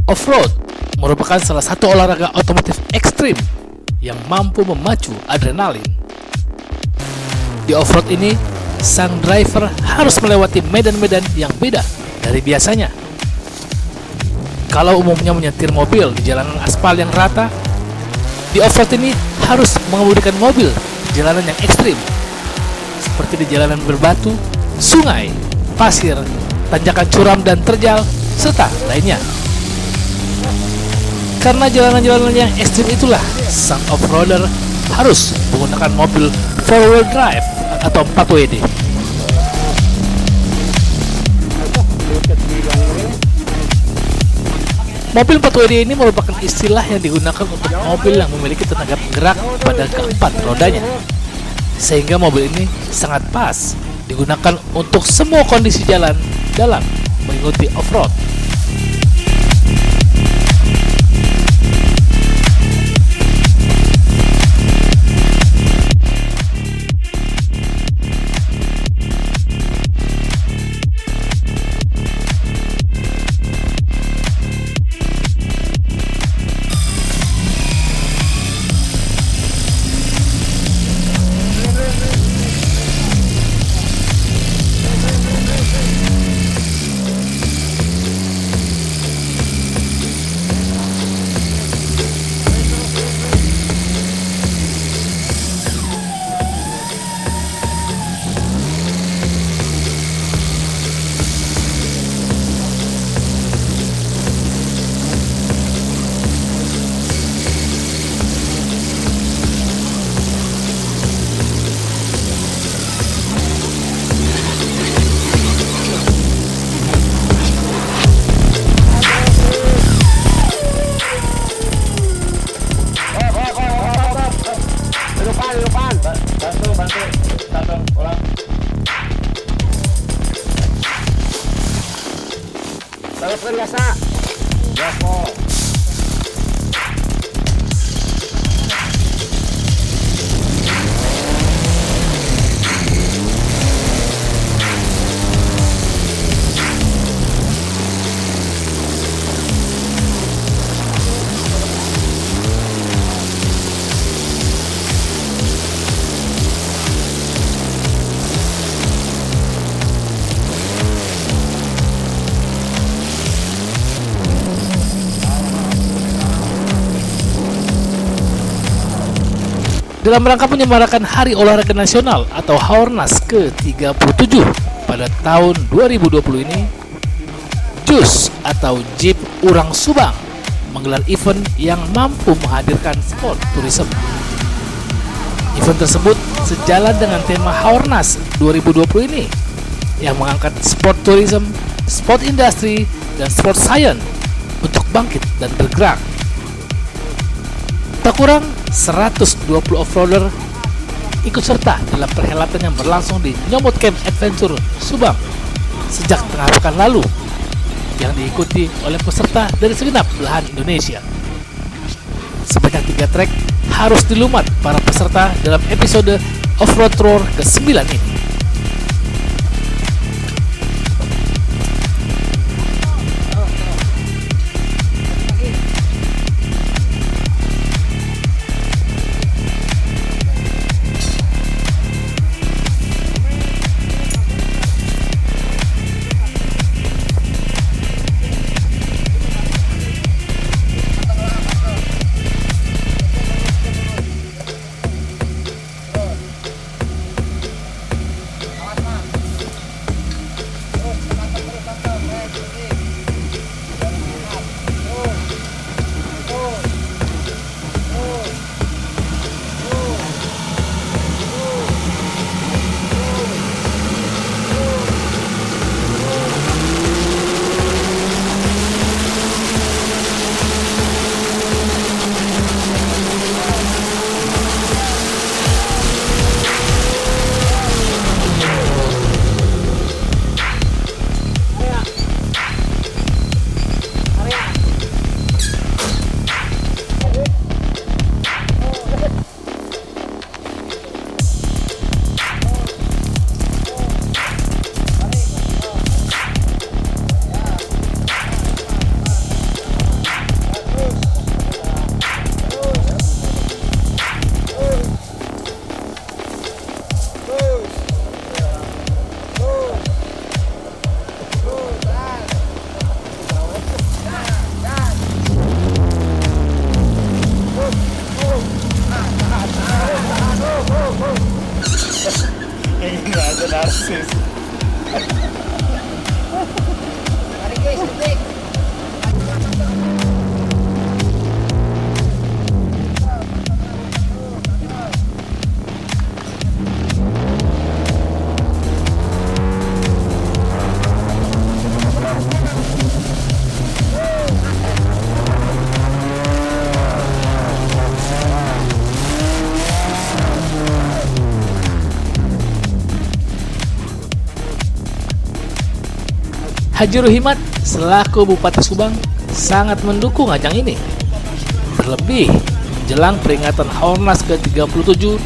Off-road merupakan salah satu olahraga otomotif ekstrim yang mampu memacu adrenalin. Di off-road ini, sang driver harus melewati medan-medan yang beda dari biasanya. Kalau umumnya menyetir mobil di jalanan aspal yang rata, di off-road ini harus mengemudikan mobil di jalanan yang ekstrim, seperti di jalanan berbatu, sungai, pasir, tanjakan curam dan terjal, serta lainnya. Karena jalanan-jalanan yang ekstrim itulah, sang off-roader harus menggunakan mobil 4-wheel drive atau 4WD. Mobil 4WD ini merupakan istilah yang digunakan untuk mobil yang memiliki tenaga penggerak pada keempat rodanya, sehingga mobil ini sangat pas digunakan untuk semua kondisi jalan dalam mengikuti off-road. Biasa. Gaspol. Dalam rangka menyemarakan Hari Olahraga Nasional atau Haornas ke-37 pada tahun 2020 ini, JUS atau Jeep Urang Subang menggelar event yang mampu menghadirkan sport tourism. Event tersebut sejalan dengan tema Haornas 2020 ini yang mengangkat sport tourism, sport industry, dan sport science untuk bangkit dan bergerak. Tak kurang 120 off-roader ikut serta dalam perhelatan yang berlangsung di Nyomot Camp Adventure Subang sejak tengah pekan lalu, yang diikuti oleh peserta dari segenap belahan Indonesia. Sebanyak 3 trek harus dilumat para peserta dalam episode Off-Road Tour ke-9 ini. Haji Ruhimat selaku Bupati Subang sangat mendukung ajang ini. Terlebih menjelang peringatan Haornas ke-37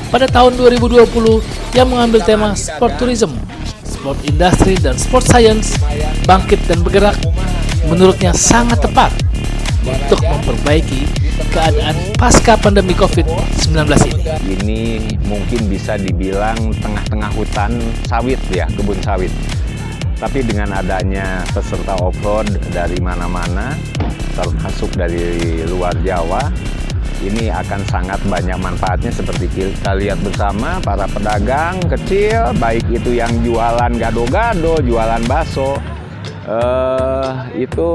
pada tahun 2020 yang mengambil tema Sport Tourism, Sport Industry, dan Sport Science bangkit dan bergerak, menurutnya sangat tepat untuk memperbaiki keadaan pasca pandemi COVID-19 ini. Ini mungkin bisa dibilang tengah-tengah hutan sawit ya, kebun sawit. Tapi dengan adanya peserta off-road dari mana-mana, termasuk dari luar Jawa, ini akan sangat banyak manfaatnya seperti kita lihat bersama para pedagang kecil, baik itu yang jualan gado-gado, jualan bakso, itu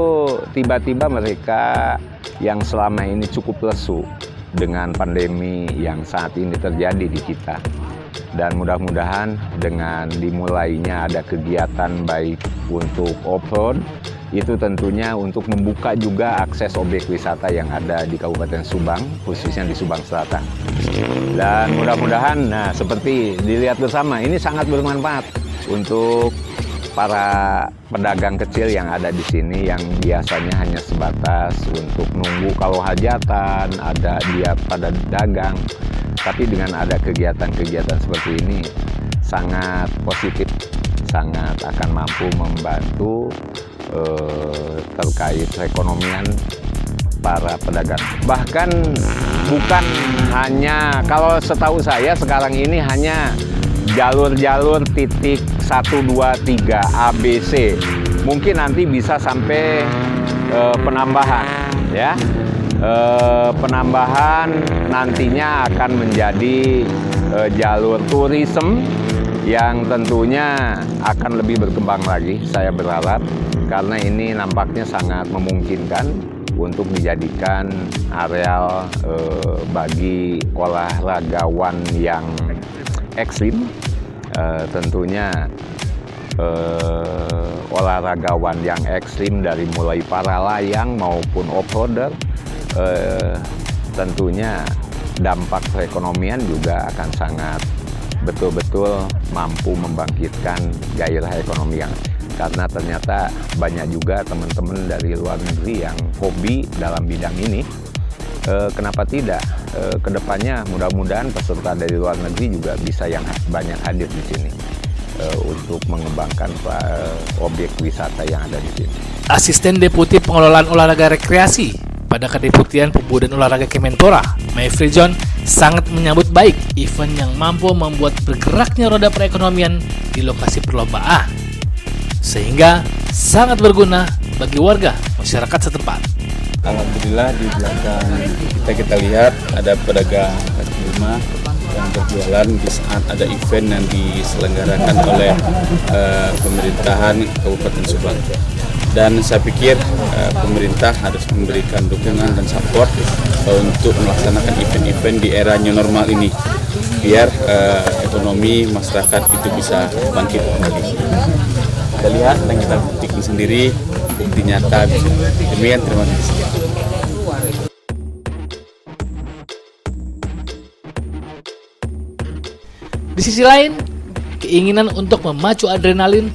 tiba-tiba mereka yang selama ini cukup lesu dengan pandemi yang saat ini terjadi di kita. Dan mudah-mudahan dengan dimulainya ada kegiatan baik untuk off-road, itu tentunya untuk membuka juga akses objek wisata yang ada di Kabupaten Subang, khususnya di Subang Selatan. Dan mudah-mudahan, nah seperti dilihat bersama, ini sangat bermanfaat untuk para pedagang kecil yang ada di sini yang biasanya hanya sebatas untuk nunggu kalau hajatan, ada dia pada dagang. Tapi dengan ada kegiatan-kegiatan seperti ini sangat positif, sangat akan mampu membantu terkait perekonomian para pedagang. Bahkan bukan hanya, kalau setahu saya sekarang ini hanya jalur-jalur titik 1, 2, 3 ABC. Mungkin nanti bisa sampai penambahan ya. Penambahan nantinya akan menjadi jalur tourism yang tentunya akan lebih berkembang lagi, saya berharap, karena ini nampaknya sangat memungkinkan untuk dijadikan areal bagi olahragawan yang ekstrim. Tentunya olahragawan yang ekstrim dari mulai para layang maupun off-roader, tentunya dampak perekonomian juga akan sangat betul-betul mampu membangkitkan gairah ekonomi yang, karena ternyata banyak juga teman-teman dari luar negeri yang hobi dalam bidang ini. Kenapa tidak? Kedepannya mudah-mudahan peserta dari luar negeri juga bisa yang banyak hadir di sini untuk mengembangkan objek wisata yang ada di sini. Asisten Deputi Pengelolaan Olahraga Rekreasi pada Kedeputian Pemuda dan Olahraga Kemenpora, Mayfri John, sangat menyambut baik event yang mampu membuat bergeraknya roda perekonomian di lokasi perlombaan, sehingga sangat berguna bagi warga masyarakat setempat. Alhamdulillah di belakang kita lihat ada pedagang kaki lima yang berjualan di saat ada event yang diselenggarakan oleh pemerintahan Kabupaten Subang. Dan saya pikir pemerintah harus memberikan dukungan dan support untuk melaksanakan event-event di era new normal ini, biar ekonomi masyarakat itu bisa bangkit kembali. Kita lihat dan kita buktikan sendiri, bukti nyata. Demikian, terima kasih. Di sisi lain, keinginan untuk memacu adrenalin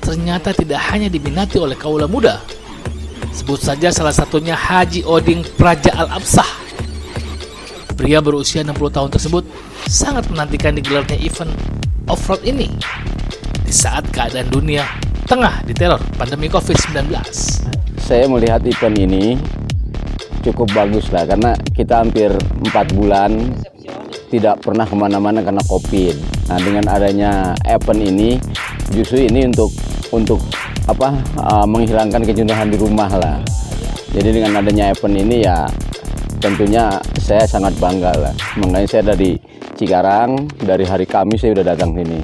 ternyata tidak hanya diminati oleh kaula muda. Sebut saja salah satunya Haji Oding Praja Al-Absah. Pria berusia 60 tahun tersebut sangat menantikan digelarnya event off-road ini di saat keadaan dunia tengah diteror pandemi COVID-19. Saya melihat event ini cukup bagus lah, karena kita hampir 4 bulan tidak pernah kemana-mana karena COVID. Nah, dengan adanya event ini, justru ini untuk menghilangkan kejenuhan di rumah lah. Jadi dengan adanya event ini ya tentunya saya sangat bangga lah. Makanya saya dari Cikarang, dari hari Kamis saya udah datang sini.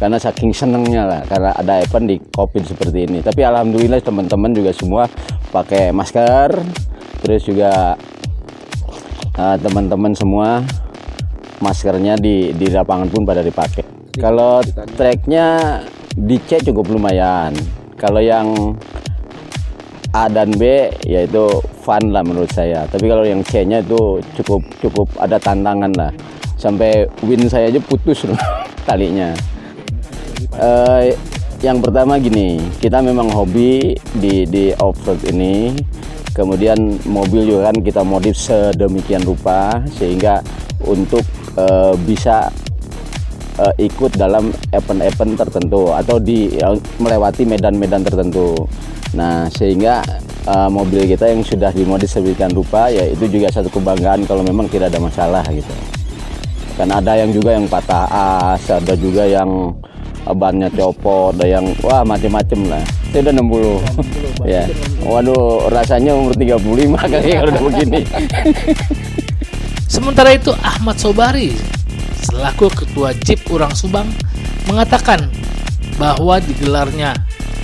Karena saking senengnya lah, karena ada event di COVID seperti ini. Tapi alhamdulillah teman-teman juga semua pakai masker. Terus juga teman-teman semua maskernya di lapangan pun pada dipakai. Kalau tracknya dicek cukup lumayan. Kalau yang A dan B yaitu fun lah menurut saya. Tapi kalau yang C-nya itu cukup ada tantangan lah. Sampai win saya aja putus loh talinya. Yang pertama gini, kita memang hobi di off-road ini. Kemudian mobil juga kan kita modif sedemikian rupa sehingga untuk bisa ikut dalam event-event tertentu atau melewati medan-medan tertentu. Nah, sehingga mobil kita yang sudah dimodif sedemikian rupa, ya itu juga satu kebanggaan kalau memang tidak ada masalah gitu. Kan ada yang juga yang patah as, ada juga yang bannya copot, ada yang wah macem-macem lah. Saya udah 60 ya. Waduh, rasanya umur 35 kali kalau udah begini. Sementara itu Ahmad Sobari selaku Ketua Jeep Urang Subang mengatakan bahwa digelarnya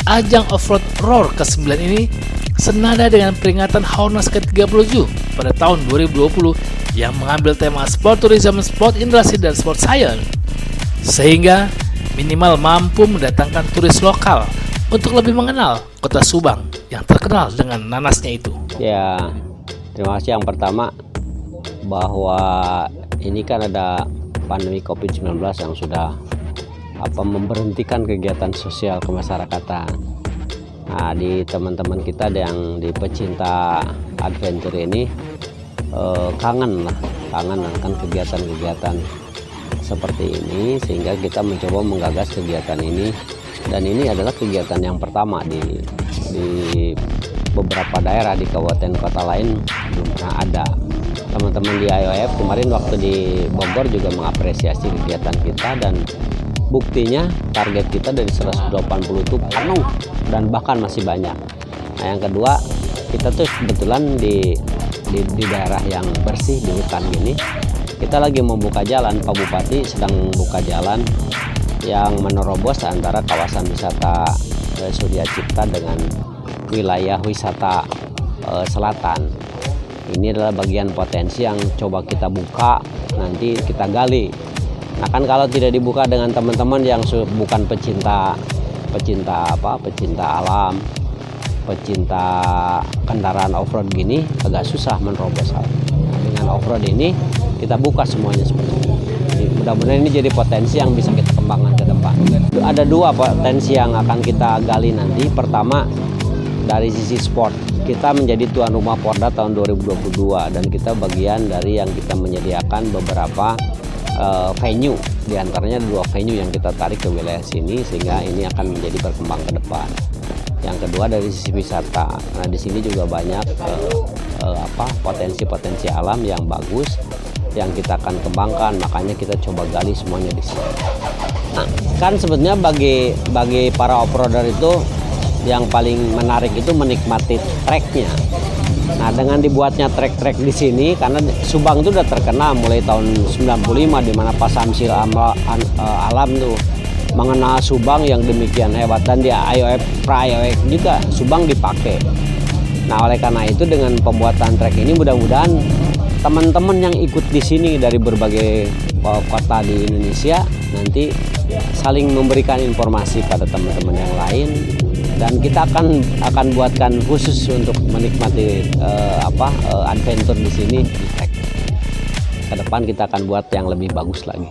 ajang offroad Roar ke-9 ini senada dengan peringatan Haornas ke-37 pada tahun 2020 yang mengambil tema Sport Tourism, Sport Industry, dan Sport Science, sehingga minimal mampu mendatangkan turis lokal untuk lebih mengenal kota Subang yang terkenal dengan nanasnya itu. Ya, terima kasih. Yang pertama, bahwa ini kan ada pandemi COVID-19 yang sudah memberhentikan kegiatan sosial kemasyarakatan. Nah, di teman-teman kita yang di pecinta adventure ini kangen akan kegiatan-kegiatan seperti ini, sehingga kita mencoba menggagas kegiatan ini, dan ini adalah kegiatan yang pertama di beberapa daerah di kabupaten kota lain belum pernah ada. Teman-teman di IOF kemarin waktu di Bogor juga mengapresiasi kegiatan kita, dan buktinya target kita dari 180 itu penuh dan bahkan masih banyak. Nah, yang kedua, kita tuh kebetulan di daerah yang bersih di hutan gini, kita lagi membuka jalan. Pak Bupati sedang membuka jalan yang menerobos antara kawasan wisata Surya Cipta dengan wilayah wisata selatan. Ini adalah bagian potensi yang coba kita buka, nanti kita gali. Nah, kan kalau tidak dibuka dengan teman-teman yang bukan pecinta alam, pecinta kendaraan off-road gini, agak susah menerobos. Nah, dengan off-road ini kita buka semuanya seperti ini. Mudah-mudahan ini jadi potensi yang bisa kita kembangkan ke depan. Ada dua potensi yang akan kita gali nanti. Pertama, dari sisi sport, kita menjadi tuan rumah Porda tahun 2022, dan kita bagian dari yang kita menyediakan beberapa venue. Di antaranya 2 venue yang kita tarik ke wilayah sini, sehingga ini akan menjadi berkembang ke depan. Yang kedua, dari sisi wisata. Nah, di sini juga banyak potensi-potensi alam yang bagus yang kita akan kembangkan, makanya kita coba gali semuanya di sini. Nah, kan sebetulnya bagi para off-roader itu yang paling menarik itu menikmati treknya. Nah, dengan dibuatnya trek-trek di sini, karena Subang itu udah terkenal mulai tahun 95, di mana Pak Samsil Alam tuh mengenal Subang yang demikian hebat, dan di IOF pra-IOF juga Subang dipakai. Nah, oleh karena itu dengan pembuatan trek ini mudah-mudahan teman-teman yang ikut di sini dari berbagai kota di Indonesia nanti saling memberikan informasi pada teman-teman yang lain, dan kita akan buatkan khusus untuk menikmati adventure di sini di trek. Ke depan kita akan buat yang lebih bagus lagi.